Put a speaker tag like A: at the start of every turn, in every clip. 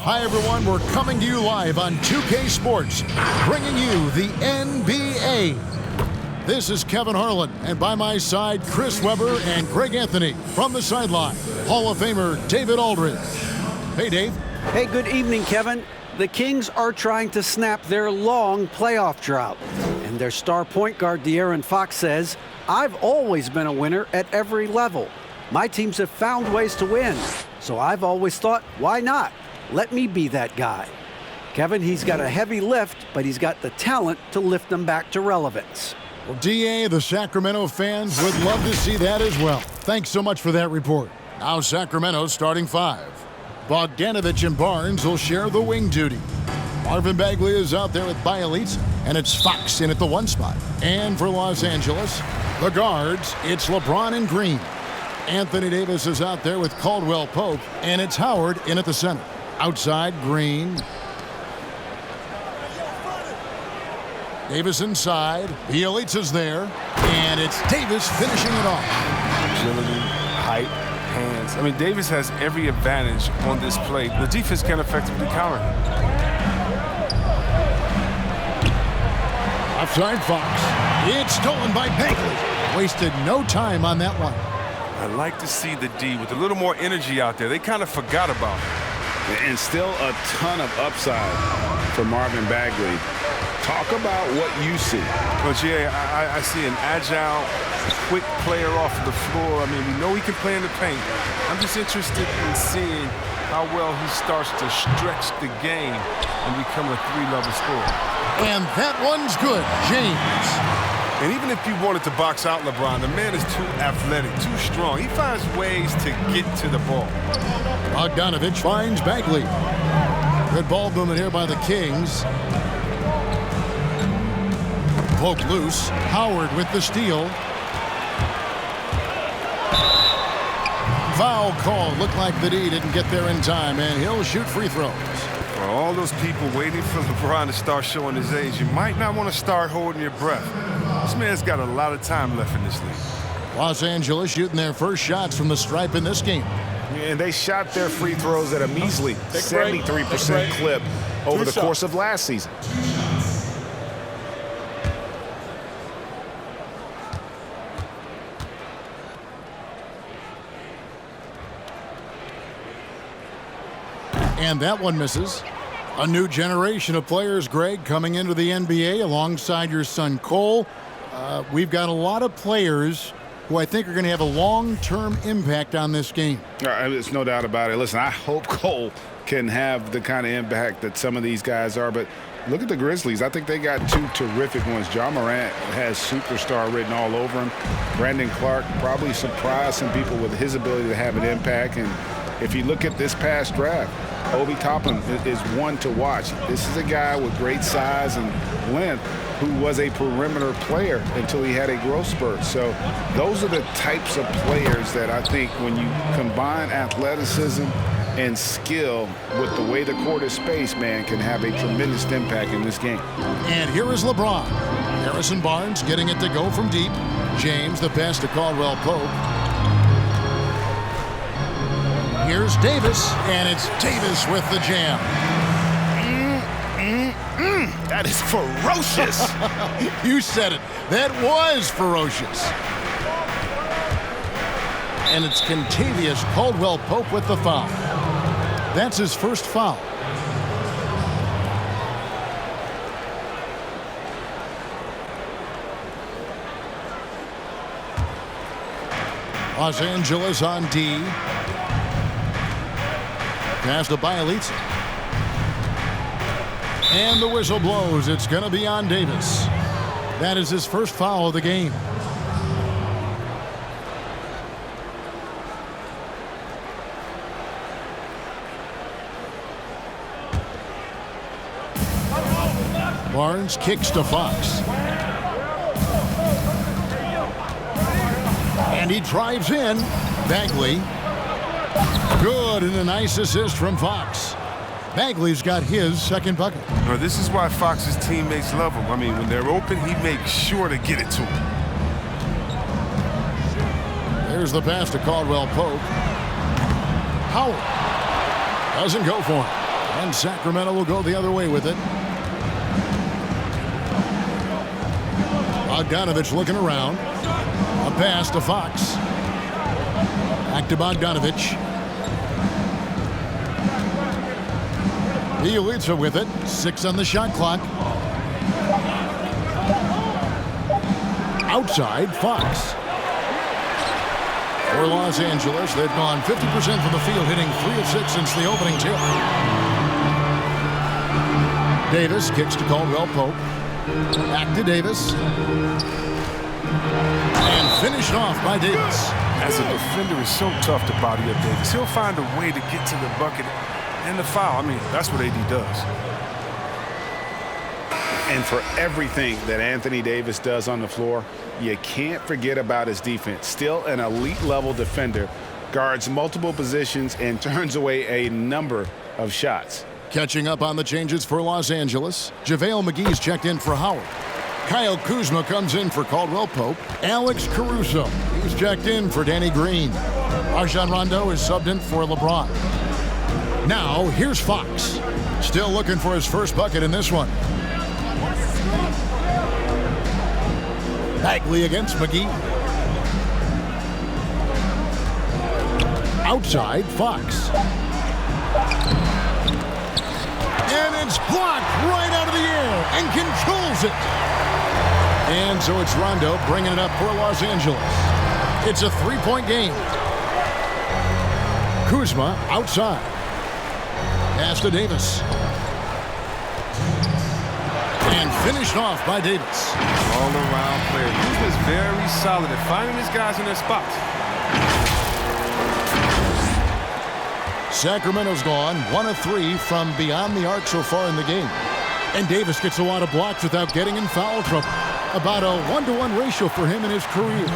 A: Hi, everyone. We're coming to you live on 2K Sports, bringing you the NBA. This is Kevin Harlan, and by my side, Chris Webber and Greg Anthony. From the sideline, Hall of Famer David Aldridge. Hey, Dave.
B: Hey, good evening, Kevin. The Kings are trying to snap their long playoff drought. And their star point guard, De'Aaron Fox, says, "I've always been a winner at every level. My teams have found ways to win. So I've always thought, why not? Let me be that guy." Kevin, he's got a heavy lift, but he's got the talent to lift them back to relevance.
A: Well, DA, the Sacramento fans would love to see that as well. Thanks so much for that report. Now Sacramento starting five. Bogdanovich and Barnes will share the wing duty. Marvin Bagley is out there with Bielitsa, and it's Fox in at the one spot. And for Los Angeles, the guards, it's LeBron and Green. Anthony Davis is out there with Caldwell Pope, and it's Howard in at the center. Outside, Green. Davis inside. Bielitsa's there, and it's Davis finishing it off.
C: Agility, height, hands. I mean, Davis has every advantage on this play. The defense can effectively counter him.
A: Offside Fox. It's stolen by Bagley. Wasted no time on that one.
C: I like to see the D with a little more energy out there. They kind of forgot about him.
D: And still a ton of upside for Marvin Bagley. Talk about what you see.
C: But yeah, I see an agile, quick player off of the floor. I mean, we know he can play in the paint. I'm just interested in seeing how well he starts to stretch the game and become a three-level scorer.
A: And that one's good, James.
C: And even if you wanted to box out LeBron, the man is too athletic, too strong. He finds ways to get to the ball.
A: Bogdanovich finds Bagley. Good ball movement here by the Kings. Poke loose. Howard with the steal. Foul call. Looked like the D didn't get there in time, and he'll shoot free throws.
C: For all those people waiting for LeBron to start showing his age, you might not want to start holding your breath. This man's got a lot of time left in this league.
A: Los Angeles shooting their first shots from the stripe in this game.
D: And they shot their free throws at a measly 73% clip over the course of last season.
A: And that one misses. A new generation of players, Greg, coming into the NBA alongside your son Cole. We've got a lot of players who I think are going to have a long-term impact on this game.
D: There's no doubt about it. Listen, I hope Cole can have the kind of impact that some of these guys are, but look at the Grizzlies. I think they got two terrific ones. Ja Morant has superstar written all over him. Brandon Clark probably surprised some people with his ability to have an impact. And if you look at this past draft, Obi Toppin is one to watch. This is a guy with great size and length who was a perimeter player until he had a growth spurt. So those are the types of players that I think when you combine athleticism and skill with the way the court is spaced, man, can have a tremendous impact in this game.
A: And here is LeBron. Harrison Barnes getting it to go from deep. James, the pass to Caldwell Pope. Here's Davis, and it's Davis with the jam.
D: That is ferocious.
A: You said it. That was ferocious. And it's Kentavious Caldwell Pope with the foul. That's his first foul. Los Angeles on D. Pass to Bielitsa. And the whistle blows. It's going to be on Davis. That is his first foul of the game. Barnes kicks to Fox. And he drives in. Bagley. Good, and a nice assist from Fox. Bagley's got his second bucket.
C: Now, this is why Fox's teammates love him. I mean, when they're open, he makes sure to get it to him.
A: There's the pass to Caldwell Pope. Howard doesn't go for it. And Sacramento will go the other way with it. Bogdanovich looking around. A pass to Fox. Back to Bogdanovich. Bielitsa with it. 6 on the shot clock. Outside, Fox. For Los Angeles, they've gone 50% from the field, hitting 3 of 6 since the opening tip. Davis kicks to Caldwell Pope. Back to Davis. And finished off by Davis.
C: As a defender, it's so tough to body up Davis. He'll find a way to get to the bucket and the foul. I mean, that's what AD does.
D: And for everything that Anthony Davis does on the floor, you can't forget about his defense. Still an elite level defender, guards multiple positions and turns away a number of shots.
A: Catching up on the changes for Los Angeles, JaVale McGee's checked in for Howard. Kyle Kuzma comes in for Caldwell Pope. Alex Caruso, he's checked in for Danny Green. Rajon Rondo is subbed in for LeBron. Now, here's Fox. Still looking for his first bucket in this one. Bagley against McGee. Outside, Fox. And it's blocked right out of the air and controls it. And so it's Rondo bringing it up for Los Angeles. It's a 3-point game. Kuzma outside. Pass to Davis. And finished off by Davis.
C: All-around player. Kuzma's very solid at finding his guys in their spots.
A: Sacramento's gone 1 of 3 from beyond the arc so far in the game. And Davis gets a lot of blocks without getting in foul trouble. About a 1-to-1 ratio for him in his career.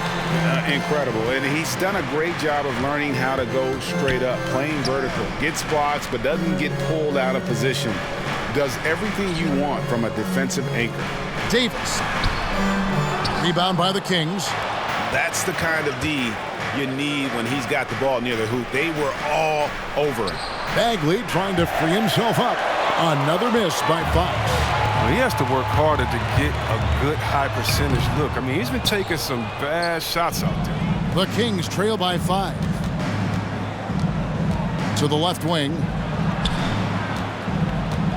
D: Incredible. And he's done a great job of learning how to go straight up, playing vertical. Gets blocks, but doesn't get pulled out of position. Does everything you want from a defensive anchor.
A: Davis. Rebound by the Kings.
D: That's the kind of D you need when he's got the ball near the hoop. They were all over him.
A: Bagley trying to free himself up. Another miss by Fox.
C: Well, he has to work harder to get a good high percentage look. I mean, he's been taking some bad shots out there.
A: The Kings trail by 5. To the left wing.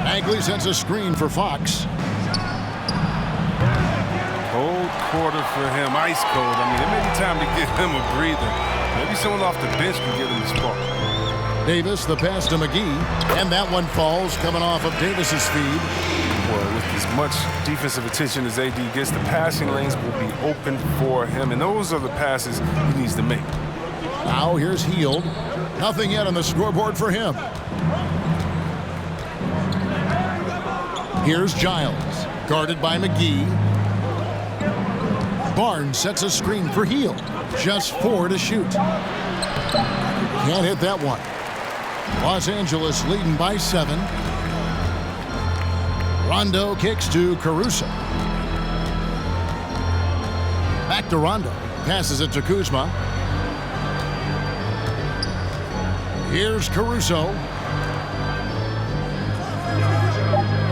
A: Bagley sends a screen for Fox.
C: Cold quarter for him, ice cold. I mean, it may be time to give him a breather. Maybe someone off the bench can give him a spark.
A: Davis, the pass to McGee, and that one falls coming off of Davis's feed.
C: Well, with as much defensive attention as AD gets, the passing lanes will be open for him, and those are the passes he needs to make.
A: Now here's Hield. Nothing yet on the scoreboard for him. Here's Giles, guarded by McGee. Barnes sets a screen for Hield. Just 4 to shoot. Can't hit that one. Los Angeles leading by 7. Rondo kicks to Caruso. Back to Rondo. Passes it to Kuzma. Here's Caruso.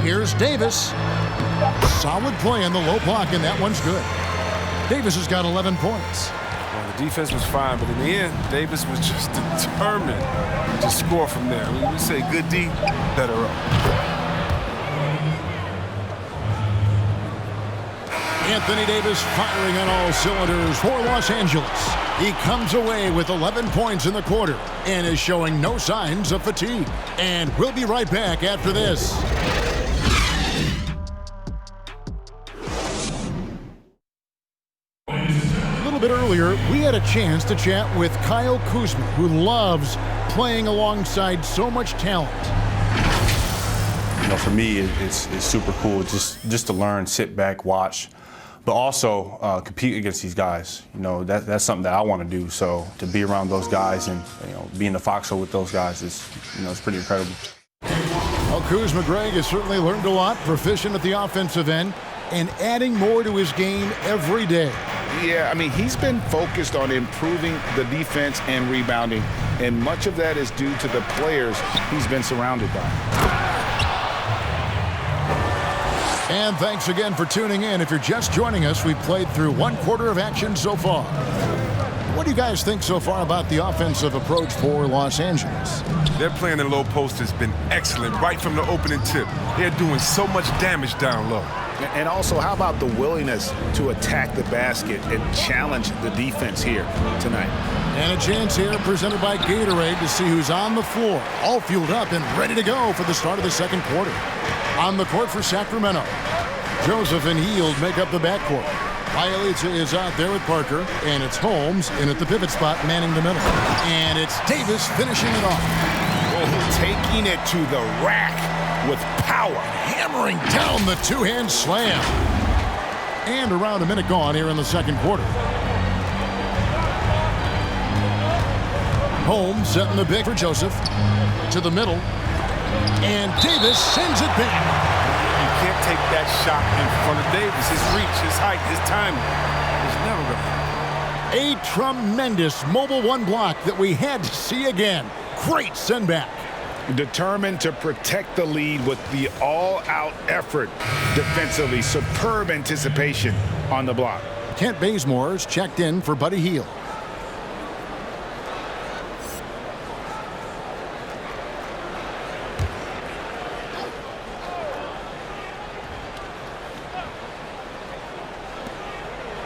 A: Here's Davis. Solid play in the low block, and that one's good. Davis has got 11 points.
C: Well, the defense was fine, but in the end, Davis was just determined to score from there. I mean, we say good D, better up.
A: Anthony Davis firing on all cylinders for Los Angeles. He comes away with 11 points in the quarter and is showing no signs of fatigue. And we'll be right back after this. A little bit earlier, we had a chance to chat with Kyle Kuzma, who loves playing alongside so much talent.
E: You know, for me, it's super cool just to learn, sit back, watch, but also compete against these guys. You know, that's something that I want to do. So to be around those guys and be in the foxhole with those guys is, it's pretty incredible.
A: Well, Kuzma Greg has certainly learned a lot, proficient at the offensive end, and adding more to his game every day.
D: Yeah, I mean, he's been focused on improving the defense and rebounding, and much of that is due to the players he's been surrounded by.
A: And thanks again for tuning in. If you're just joining us, we've played through 1/4 of action so far. What do you guys think so far about the offensive approach for Los Angeles?
C: Their play in the low post has been excellent right from the opening tip. They're doing so much damage down low.
D: And also, how about the willingness to attack the basket and challenge the defense here tonight?
A: And a chance here presented by Gatorade to see who's on the floor, all fueled up and ready to go for the start of the second quarter. On the court for Sacramento, Joseph and Hield make up the backcourt. Bielitsa is out there with Parker, and it's Holmes in at the pivot spot, manning the middle. And it's Davis finishing it off.
D: Oh, taking it to the rack with power.
A: Hammering down the two-hand slam. And around a minute gone here in the second quarter. Holmes setting the pick for Joseph. To the middle. And Davis sends it back.
C: You can't take that shot in front of Davis. His reach, his height, his timing is never going to happen.
A: A tremendous mobile one block that we had to see again. Great send back.
D: Determined to protect the lead with the all-out effort defensively. Superb anticipation on the block.
A: Kent Bazemore's checked in for Buddy Hield.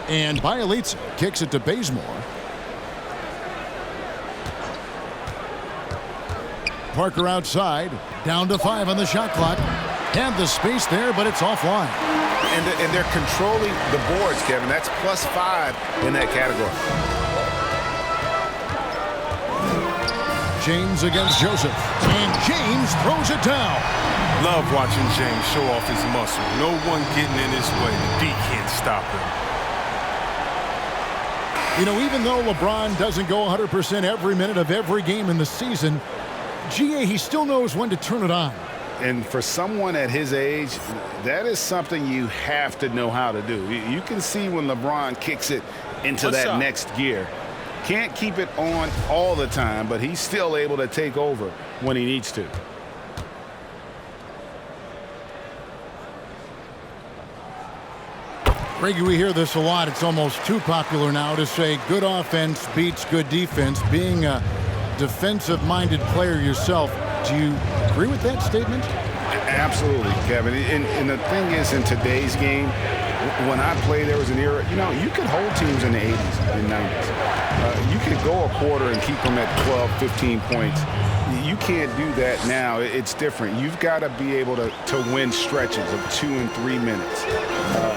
A: And Bielitsa kicks it to Bazemore. Parker outside, down to 5 on the shot clock. Had the space there, but it's offline.
D: And they're controlling the boards, Kevin. That's +5 in that category.
A: James against Joseph. And James throws it down.
C: Love watching James show off his muscle. No one getting in his way. The D can't stop him.
A: You know, even though LeBron doesn't go 100% every minute of every game in the season, GA, he still knows when to turn it on.
D: And for someone at his age, that is something you have to know how to do. You can see when LeBron kicks it into that next gear. Can't keep it on all the time, but he's still able to take over when he needs to.
A: Reggie, we hear this a lot. It's almost too popular now to say good offense beats good defense. Being a defensive-minded player yourself, do you agree with that statement?
D: Absolutely, Kevin. And the thing is, in today's game, when I played, there was an era, you know, you could hold teams in the 80s and 90s. You could go a quarter and keep them at 12, 15 points. You can't do that now. It's different. You've got to be able to win stretches of 2 and 3 minutes.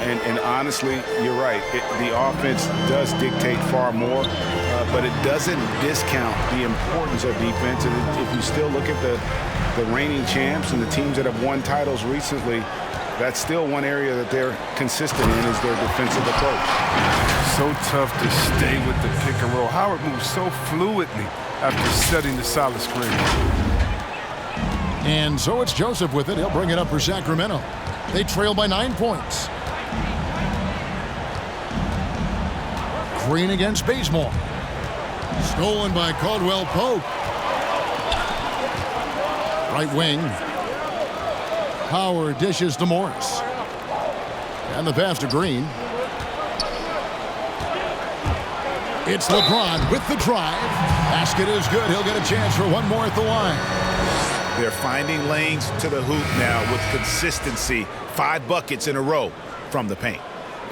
D: And honestly, you're right. The offense does dictate far more, but it doesn't discount the importance of defense. And if you still look at the reigning champs and the teams that have won titles recently, that's still one area that they're consistent in is their defensive approach.
C: So tough to stay with the pick and roll. Howard moves so fluidly after setting the solid screen.
A: And so it's Joseph with it. He'll bring it up for Sacramento. They trail by 9 points. Green against Bazemore. Stolen by Caldwell Pope. Right wing. Howard dishes to Morris. And the pass to Green. It's LeBron with the drive. Basket is good. He'll get a chance for one more at the line.
D: They're finding lanes to the hoop now with consistency. 5 buckets in a row from the paint.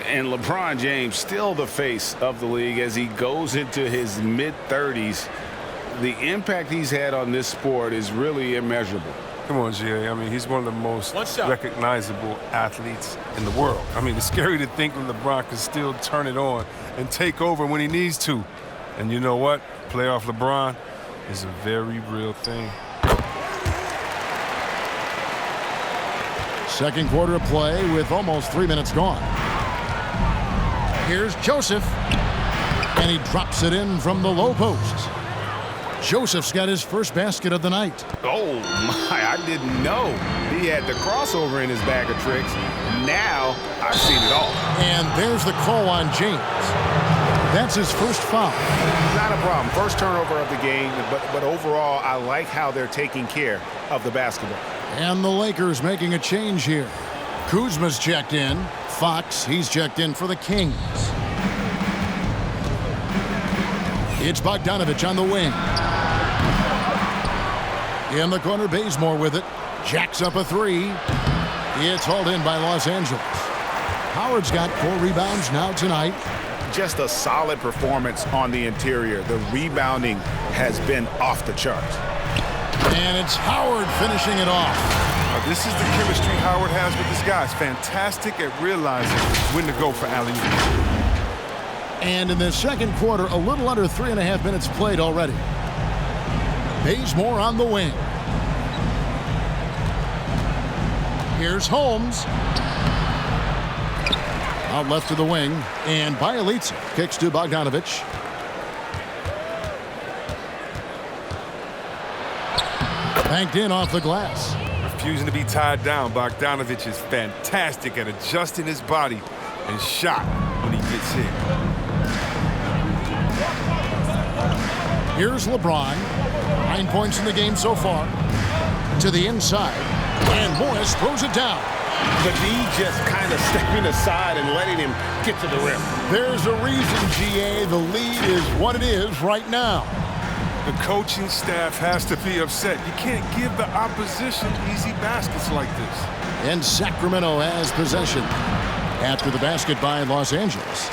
D: And LeBron James still the face of the league as he goes into his mid-30s. The impact he's had on this sport is really immeasurable.
C: Come on, GA. I mean, he's one of the most recognizable athletes in the world. I mean, it's scary to think that LeBron can still turn it on and take over when he needs to. And you know what? Playoff LeBron is a very real thing.
A: Second quarter of play with almost 3 minutes gone. Here's Joseph. And he drops it in from the low post. Joseph's got his first basket of the night.
D: Oh, my, I didn't know he had the crossover in his bag of tricks. Now I've seen it all.
A: And there's the call on James. That's his first foul.
D: Not a problem. First turnover of the game, but overall, I like how they're taking care of the basketball.
A: And the Lakers making a change here. Kuzma's checked in. Fox, he's checked in for the Kings. It's Bogdanovich on the wing. In the corner, Bazemore with it. Jacks up a three. It's hauled in by Los Angeles. Howard's got 4 rebounds now tonight.
D: Just a solid performance on the interior. The rebounding has been off the charts.
A: And it's Howard finishing it off.
C: Now, this is the chemistry Howard has with his guys. Fantastic at realizing when to go for alley-oop.
A: And in the second quarter, a little under 3.5 minutes played already. Bazemore on the wing. Here's Holmes. Out left to the wing. And Bielitsa kicks to Bogdanovich. Banked in off the glass.
C: Refusing to be tied down, Bogdanovich is fantastic at adjusting his body and shot when he gets hit.
A: Here's LeBron. 9 points in the game so far. To the inside. And Morris throws it down.
D: The D just kind of stepping aside and letting him get to the rim.
A: There's a reason, GA. The lead is what it is right now.
C: The coaching staff has to be upset. You can't give the opposition easy baskets like this.
A: And Sacramento has possession after the basket by Los Angeles.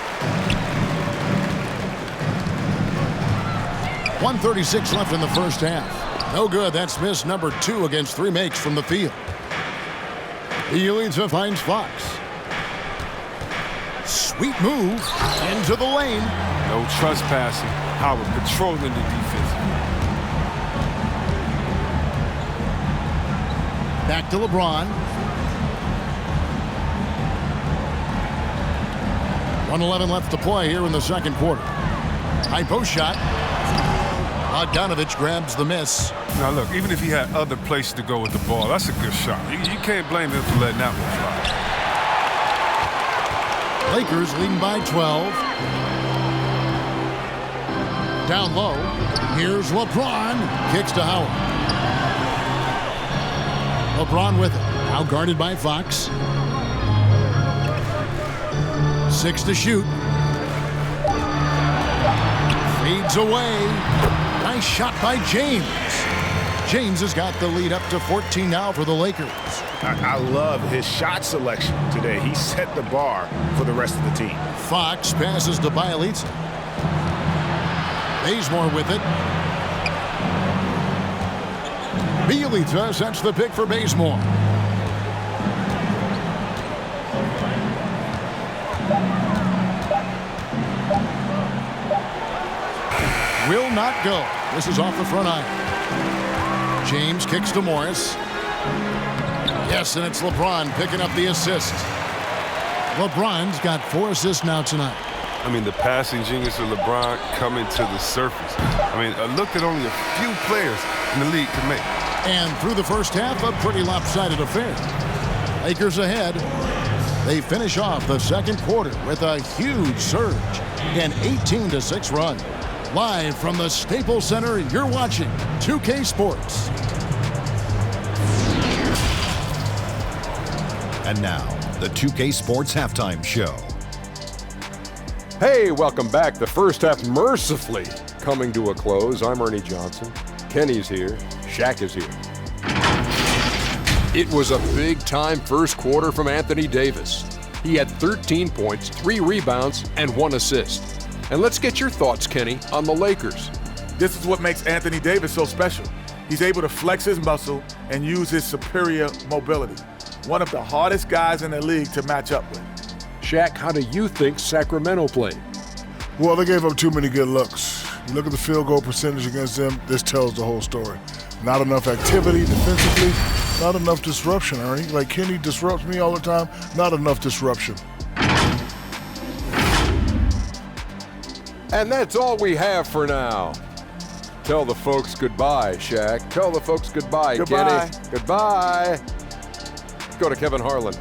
A: 1:36 left in the first half. No good. That's miss number 2 against 3 makes from the field. Bielitsa finds Fox. Sweet move into the lane.
C: No trespassing. Howard patrolling the defense.
A: Back to LeBron. 1:11 left to play here in the second quarter. High post shot. Bogdanovich grabs the miss.
C: Now look, even if he had other places to go with the ball, that's a good shot. You can't blame him for letting that one fly.
A: Lakers leading by 12. Down low. Here's LeBron. Kicks to Howard. LeBron with it. Now guarded by Fox. 6 to shoot. Fades away. Nice shot by James. James has got the lead up to 14 now for the Lakers.
D: I love his shot selection today. He set the bar for the rest of the team.
A: Fox passes to Bielitsa. Bazemore with it. Bielitsa sets the pick for Bazemore. Will not go. This is off the front iron. James kicks to Morris. Yes, and it's LeBron picking up the assist. LeBron's got 4 assists now tonight.
C: I mean, the passing genius of LeBron coming to the surface. I mean, a look that only a few players in the league can make.
A: And through the first half, a pretty lopsided affair. Lakers ahead. They finish off the second quarter with a huge surge, an 18-6 run. Live from the Staples Center, you're watching 2K Sports.
F: And now, the 2K Sports Halftime Show.
G: Hey, welcome back. The first half mercifully coming to a close. I'm Ernie Johnson. Kenny's here. Shaq is here. It was a big-time first quarter from Anthony Davis. He had 13 points, 3 rebounds, and 1 assist. And let's get your thoughts, Kenny, on the Lakers.
H: This is what makes Anthony Davis so special. He's able to flex his muscle and use his superior mobility. One of the hardest guys in the league to match up with.
G: Shaq, how do you think Sacramento played?
I: Well, they gave up too many good looks. You look at the field goal percentage against them, this tells the whole story. Not enough activity defensively, not enough disruption, Ernie. Like Kenny disrupts me all the time, not enough disruption.
G: And that's all we have for now. Tell the folks goodbye, Shaq. Tell the folks goodbye,
H: Goodbye.
G: Kenny. Goodbye. Go to Kevin Harlan.